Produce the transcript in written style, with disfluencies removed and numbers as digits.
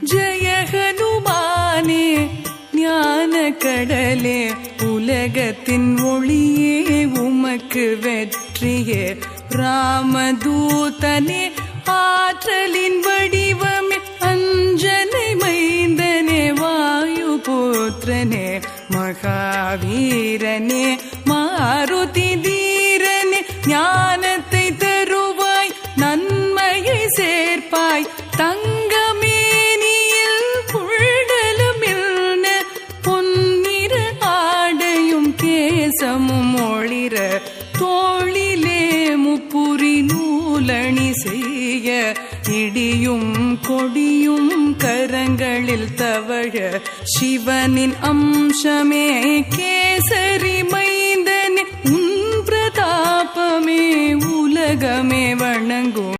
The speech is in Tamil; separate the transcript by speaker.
Speaker 1: ஜய ஹனுமானே ஞான கடலே உலகத்தின் ஒளியே உமக்கு வெற்றியே ராமதூதனே ஆற்றலின் வடிவமே அஞ்சனை மைந்தனே வாயுபுத்திரனே மகாவீரனே மாருதி தீரனே ஞானத்தை தருவாய் நன்மையை சேர்ப்பாய் தங்கமேனியில் புழலுமில்ன பொன்னிற ஆடையும் கேசமும் ஒளிர தோளிலே முப்புரி நூலணி செய்ய இடியும் கொடியும் கரங்களில் தவழ சிவனின் அம்சமே கேசரி மைந்தனே உன் பிரதாபமே உலகமே வணங்கும்